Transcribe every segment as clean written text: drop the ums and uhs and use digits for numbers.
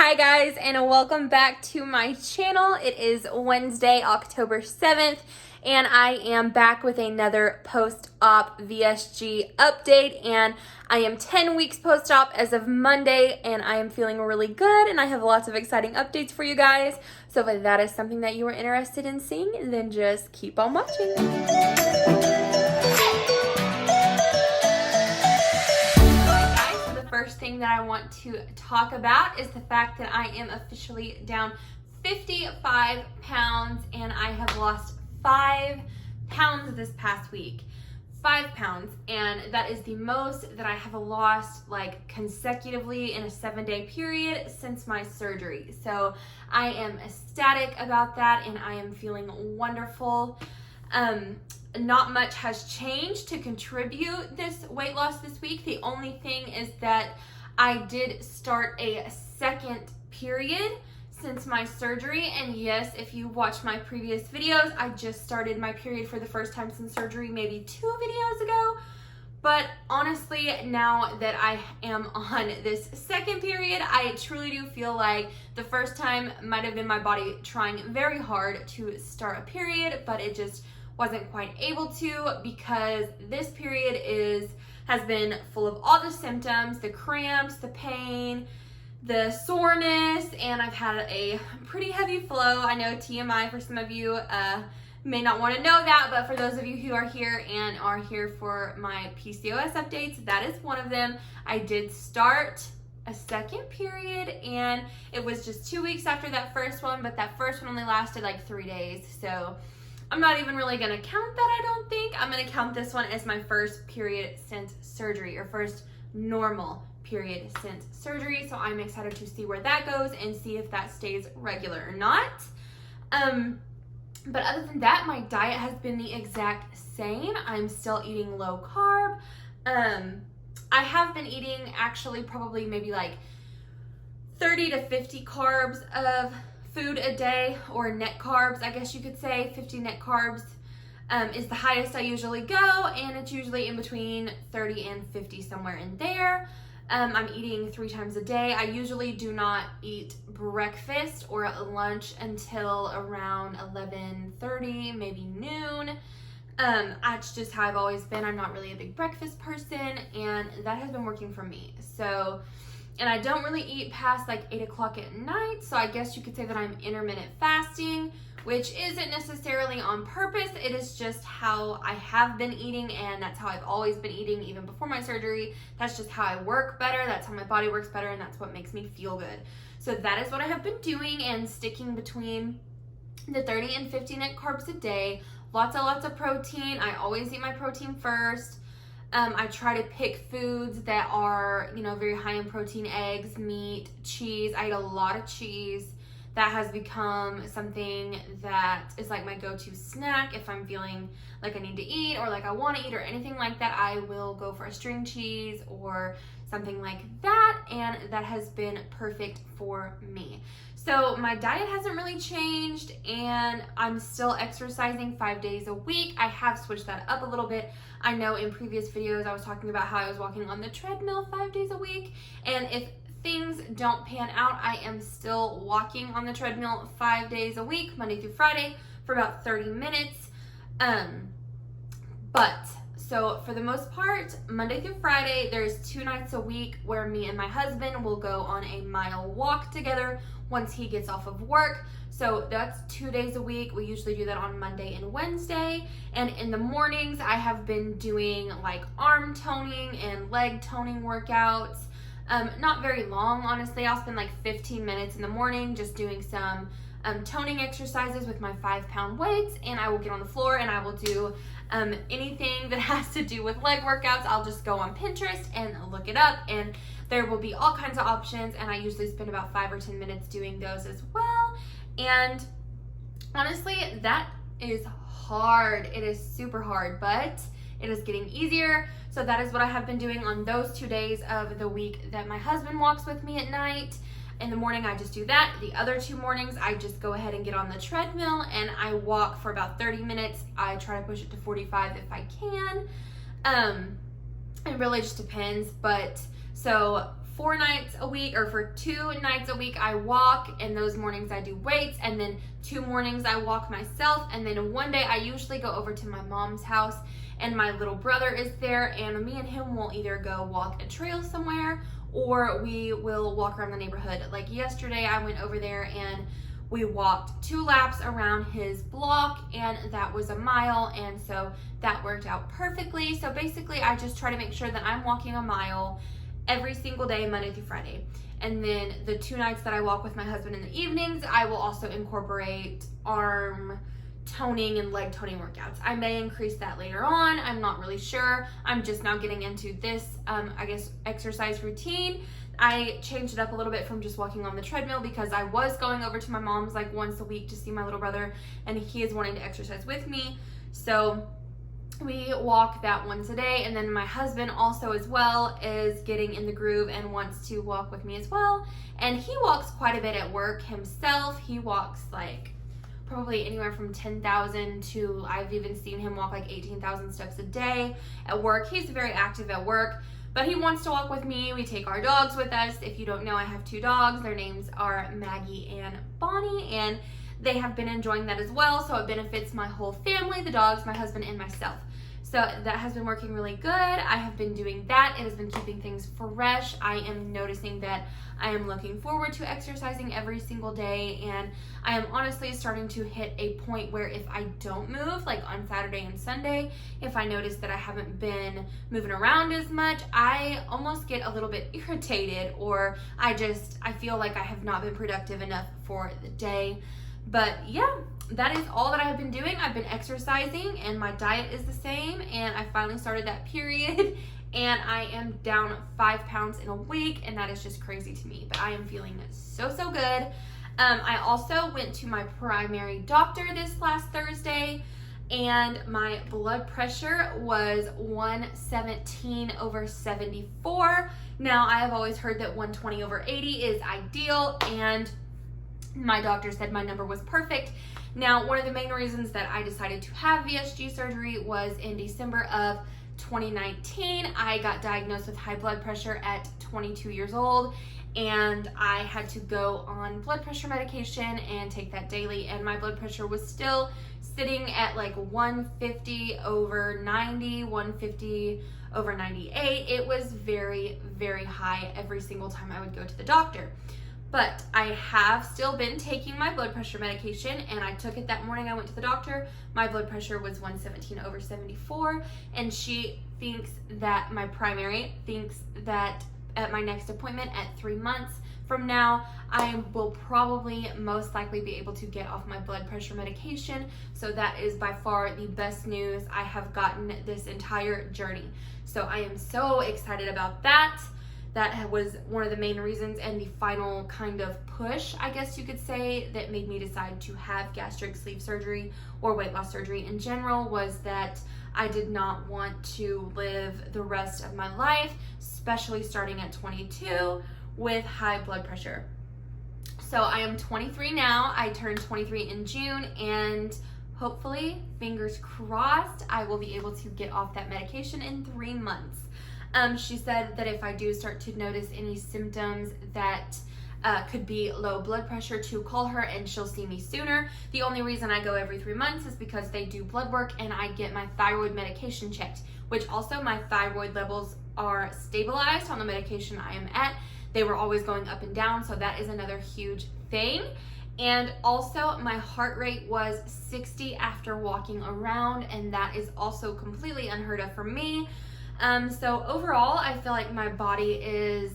Hi guys, and welcome back to my channel. It is Wednesday, October 7th, and I am back with another post-op VSG update, and I am 10 weeks post-op as of Monday, and I am feeling really good, and I have lots of exciting updates for you guys. So if that is something that you are interested in seeing, then just keep on watching. First thing that I want to talk about is the fact that I am officially down 55 pounds and I have lost 5 pounds this past week. 5 pounds, and that is the most that I have lost like consecutively in a 7-day period since my surgery. So I am ecstatic about that and I am feeling wonderful. Not much has changed to contribute this weight loss this week. The only thing is that I did start a second period since my surgery, and yes, if you watch my previous videos, I just started my period for the first time since surgery maybe 2 videos ago. But honestly, now that I am on this second period, I truly do feel like the first time might have been my body trying very hard to start a period, but it just wasn't quite able to, because this period has been full of all the symptoms, the cramps, the pain, the soreness, and I've had a pretty heavy flow. I know TMI for some of you may not want to know that, but for those of you who are here and are here for my PCOS updates, that is one of them. I did start a second period and it was just 2 weeks after that first one, but that first one only lasted like 3 days. So I'm not even really gonna count that, I don't think. I'm gonna count this one as my first period since surgery, or first normal period since surgery. So I'm excited to see where that goes and see if that stays regular or not. But other than that, my diet has been the exact same. I'm still eating low carb. I have been eating actually probably maybe like 30 to 50 carbs of food a day, or net carbs, I guess you could say. 50 net carbs is the highest I usually go, and it's usually in between 30 and 50, somewhere in there. I'm eating 3 times a day. I usually do not eat breakfast or lunch until around 11:30, maybe noon. That's just how I've always been. I'm not really a big breakfast person, and that has been working for me. So, and I don't really eat past like 8 o'clock at night, so I guess you could say that I'm intermittent fasting, which isn't necessarily on purpose. It is just how I have been eating, and that's how I've always been eating even before my surgery. That's just how I work better, that's how my body works better, and that's what makes me feel good. So that is what I have been doing, and sticking between the 30 and 50 net carbs a day. Lots of protein. I always eat my protein first. I try to pick foods that are, very high in protein: eggs, meat, cheese. I eat a lot of cheese. That has become something that is like my go-to snack. If I'm feeling like I need to eat, or like I want to eat, or anything like that, I will go for a string cheese or something like that, and that has been perfect for me. So my diet hasn't really changed, and I'm still exercising 5 days a week. I have switched that up a little bit. I know in previous videos I was talking about how I was walking on the treadmill 5 days a week, and if things don't pan out, I am still walking on the treadmill 5 days a week, Monday through Friday, for about 30 minutes. So for the most part, Monday through Friday, there's 2 nights a week where me and my husband will go on a mile walk together once he gets off of work. So that's 2 days a week. We usually do that on Monday and Wednesday. And in the mornings, I have been doing like arm toning and leg toning workouts. Not very long, honestly. I'll spend like 15 minutes in the morning just doing some toning exercises with my 5-pound weights, and I will get on the floor and I will do anything that has to do with leg workouts. I'll just go on Pinterest and look it up, and there will be all kinds of options, and I usually spend about 5 or 10 minutes doing those as well. And honestly, that is hard. It is super hard, but it is getting easier. So that is what I have been doing on those 2 days of the week that my husband walks with me at night. In the morning, I just do that. The other 2 mornings, I just go ahead and get on the treadmill and I walk for about 30 minutes. I try to push it to 45 if I can. It really just depends. But so 4 nights a week, or for 2 nights a week I walk, and those mornings I do weights, and then 2 mornings I walk myself, and then one day I usually go over to my mom's house and my little brother is there, and me and him will either go walk a trail somewhere or we will walk around the neighborhood. Like yesterday I went over there and we walked 2 laps around his block, and that was a mile, and so that worked out perfectly. So basically I just try to make sure that I'm walking a mile every single day, Monday through Friday. And then the 2 nights that I walk with my husband in the evenings, I will also incorporate arm toning and leg toning workouts. I may increase that later on. I'm not really sure. I'm just now getting into this, I guess, exercise routine. I changed it up a little bit from just walking on the treadmill because I was going over to my mom's like once a week to see my little brother, and he is wanting to exercise with me. So we walk that once a day, and then my husband also as well is getting in the groove and wants to walk with me as well. And he walks quite a bit at work himself. He walks like probably anywhere from 10,000 to, I've even seen him walk like 18,000 steps a day at work. He's very active at work, but he wants to walk with me. We take our dogs with us. If you don't know, I have 2 dogs. Their names are Maggie and Bonnie, and they have been enjoying that as well. So it benefits my whole family, the dogs, my husband, and myself. So that has been working really good. I have been doing that. It has been keeping things fresh. I am noticing that I am looking forward to exercising every single day, and I am honestly starting to hit a point where if I don't move, like on Saturday and Sunday, if I notice that I haven't been moving around as much, I almost get a little bit irritated, or I feel like I have not been productive enough for the day. But yeah, that is all that I have been doing. I've been exercising and my diet is the same, and I finally started that period and I am down 5 pounds in a week, and that is just crazy to me, but I am feeling so good. I also went to my primary doctor this last Thursday, and my blood pressure was 117/74. Now, I have always heard that 120/80 is ideal, and my doctor said my number was perfect. Now, one of the main reasons that I decided to have VSG surgery was in December of 2019. I got diagnosed with high blood pressure at 22 years old, and I had to go on blood pressure medication and take that daily, and my blood pressure was still sitting at like 150/90, 150/98. It was very, very high every single time I would go to the doctor. But I have still been taking my blood pressure medication, and I took it that morning I went to the doctor. My blood pressure was 117/74, and she thinks that my primary thinks that at my next appointment at 3 months from now, I will probably most likely be able to get off my blood pressure medication. So that is by far the best news I have gotten this entire journey. So I am so excited about that. That was one of the main reasons and the final kind of push, I guess you could say, that made me decide to have gastric sleeve surgery or weight loss surgery in general, was that I did not want to live the rest of my life, especially starting at 22, with high blood pressure. So I am 23 now. I turned 23 in June, and hopefully, fingers crossed, I will be able to get off that medication in 3 months. She said that if I do start to notice any symptoms that could be low blood pressure, to call her and she'll see me sooner. The only reason I go every 3 months is because they do blood work and I get my thyroid medication checked, which also my thyroid levels are stabilized on the medication I am at. They were always going up and down, so that is another huge thing. And also my heart rate was 60 after walking around, and that is also completely unheard of for me. So overall, I feel like my body is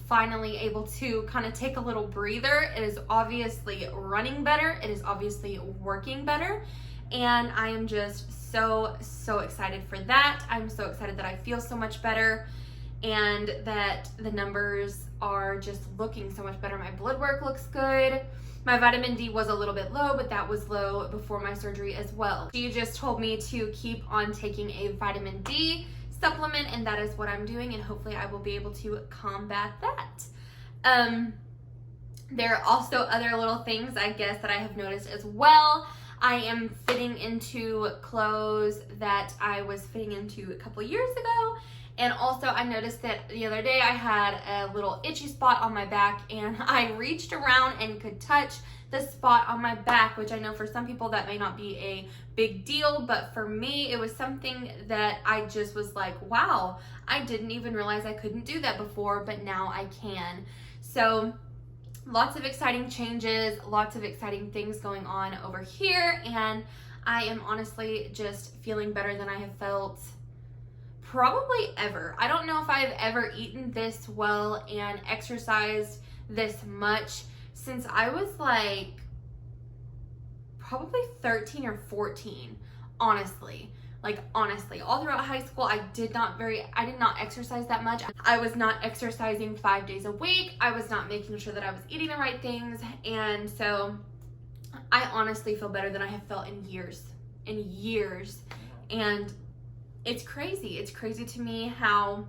finally able to kind of take a little breather. It is obviously running better. It is obviously working better. And I am just so excited for that. I'm so excited that I feel so much better and that the numbers are just looking so much better. My blood work looks good. My vitamin D was a little bit low, but that was low before my surgery as well. She just told me to keep on taking a vitamin D supplement, and that is what I'm doing, and hopefully I will be able to combat that. There are also other little things, I guess, that I have noticed as well. I am fitting into clothes that I was fitting into a couple years ago, And also I noticed that the other day I had a little itchy spot on my back, and I reached around and could touch the spot on my back, which I know for some people that may not be a big deal, but for me it was something that I just was like, wow, I didn't even realize I couldn't do that before, but now I can. So lots of exciting changes, lots of exciting things going on over here, and I am honestly just feeling better than I have felt probably ever. I don't know if I've ever eaten this well and exercised this much since I was like probably 13 or 14, honestly. Like honestly, all throughout high school, I did not exercise that much. I was not exercising 5 days a week. I was not making sure that I was eating the right things. And so I honestly feel better than I have felt in years. And it's crazy. It's crazy to me how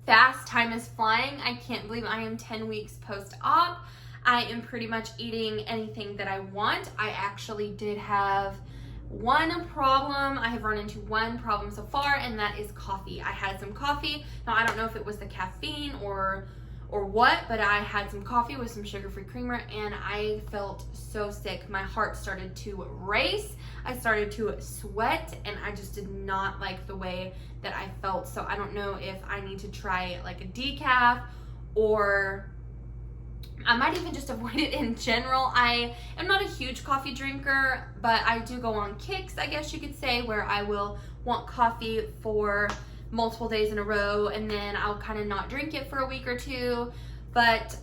fast time is flying. I can't believe I am 10 weeks post-op. I am pretty much eating anything that I want. I actually did have one problem. I have run into one problem so far, and that is coffee. I had some coffee. Now, I don't know if it was the caffeine or what, but I had some coffee with some sugar-free creamer, and I felt so sick. My heart started to race. I started to sweat, and I just did not like the way that I felt. So I don't know if I need to try like a decaf, or I might even just avoid it in general. I am not a huge coffee drinker, but I do go on kicks, I guess you could say, where I will want coffee for multiple days in a row, and then I'll kind of not drink it for a week or two. But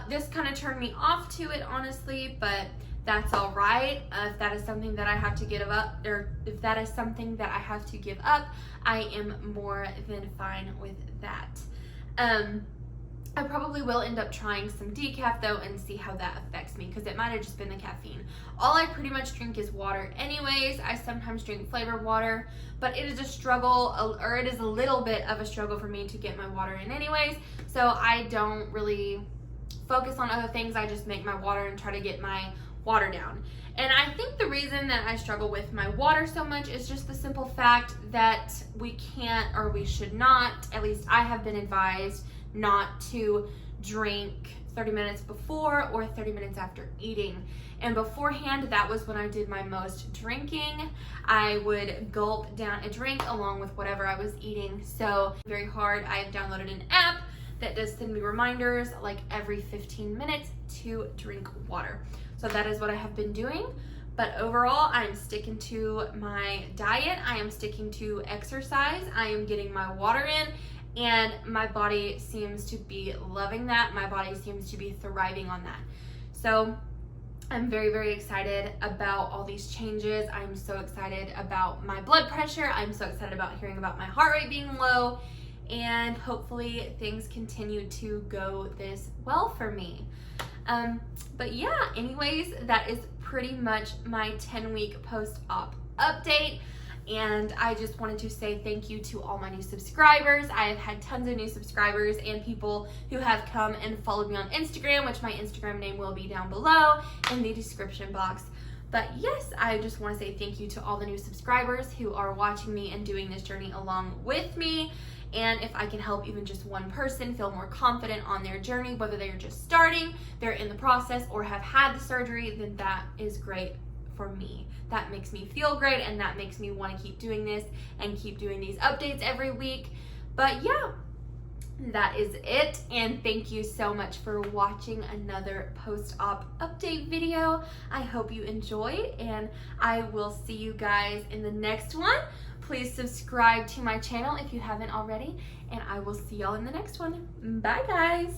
this kind of turned me off to it, honestly, but that's all right. If that is something that I have to give up, or if that is something that I have to give up, I am more than fine with that. I probably will end up trying some decaf though and see how that affects me, because it might have just been the caffeine. All I pretty much drink is water anyways. I sometimes drink flavored water, but it is a struggle, or it is a little bit of a struggle for me to get my water in anyways. So I don't really focus on other things. I just make my water and try to get my water down. And I think the reason that I struggle with my water so much is just the simple fact that we can't, or we should not, at least I have been advised, not to drink 30 minutes before or 30 minutes after eating. And beforehand, that was when I did my most drinking. I would gulp down a drink along with whatever I was eating. So very hard. I have downloaded an app that does send me reminders like every 15 minutes to drink water. So that is what I have been doing. But overall, I'm sticking to my diet. I am sticking to exercise. I am getting my water in, and my body seems to be loving that. My body seems to be thriving on that. So I'm very, very excited about all these changes. I'm so excited about my blood pressure. I'm so excited about hearing about my heart rate being low, and hopefully things continue to go this well for me. But yeah, anyways, that is pretty much my 10-week post-op update. And I just wanted to say thank you to all my new subscribers. I have had tons of new subscribers and people who have come and followed me on Instagram, which my Instagram name will be down below in the description box. But yes, I just want to say thank you to all the new subscribers who are watching me and doing this journey along with me. And if I can help even just one person feel more confident on their journey, whether they're just starting, they're in the process, or have had the surgery, then that is great for me. That makes me feel great, and that makes me want to keep doing this and keep doing these updates every week. But yeah, that is it, and thank you so much for watching another post-op update video. I hope you enjoyed, and I will see you guys in the next one. Please subscribe to my channel if you haven't already, and I will see y'all in the next one. Bye guys.